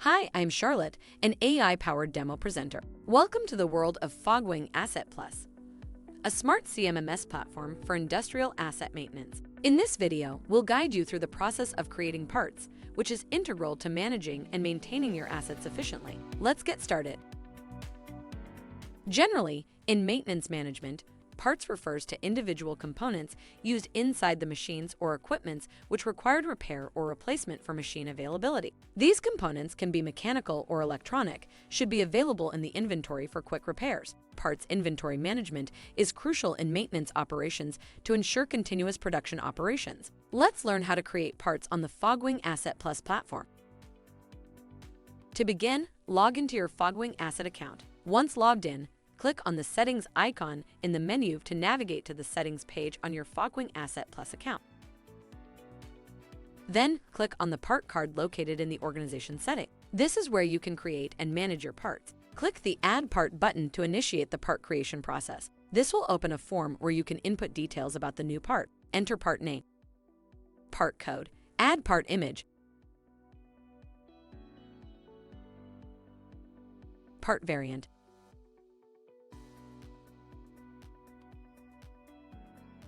Hi, I'm Charlotte, an AI-powered demo presenter. Welcome to the world of Fogwing Asset Plus, a smart CMMS platform for industrial asset maintenance. In this video, we'll guide you through the process of creating parts, which is integral to managing and maintaining your assets efficiently. Let's get started. Generally, in maintenance management, parts refers to individual components used inside the machines or equipments which required repair or replacement for machine availability. These components can be mechanical or electronic, should be available in the inventory for quick repairs. Parts inventory management is crucial in maintenance operations to ensure continuous production operations. Let's learn how to create parts on the Fogwing Asset Plus platform. To begin, log into your Fogwing Asset account. Once logged in, click on the Settings icon in the menu to navigate to the Settings page on your Fogwing Asset Plus account. Then, click on the part card located in the organization setting. This is where you can create and manage your parts. Click the Add Part button to initiate the part creation process. This will open a form where you can input details about the new part. Enter part name, part code, add part image, part variant,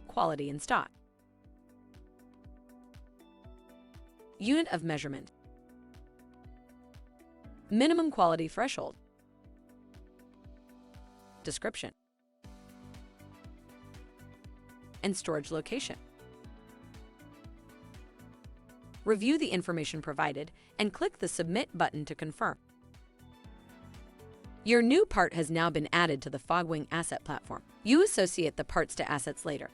quality and stock, unit of measurement, minimum quality threshold, description, and storage location. Review the information provided and click the Submit button to confirm. Your new part has now been added to the Fogwing Asset Platform. You associate the parts to assets later.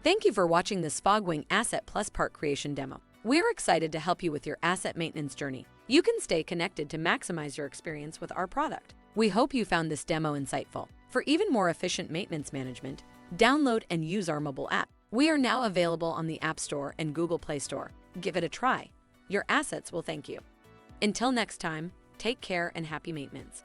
Thank you for watching this Fogwing Asset Plus part creation demo. We're excited to help you with your asset maintenance journey. You can stay connected to maximize your experience with our product. We hope you found this demo insightful. For even more efficient maintenance management, download and use our mobile app. We are now available on the App Store and Google Play Store. Give it a try. Your assets will thank you. Until next time, take care and happy maintenance.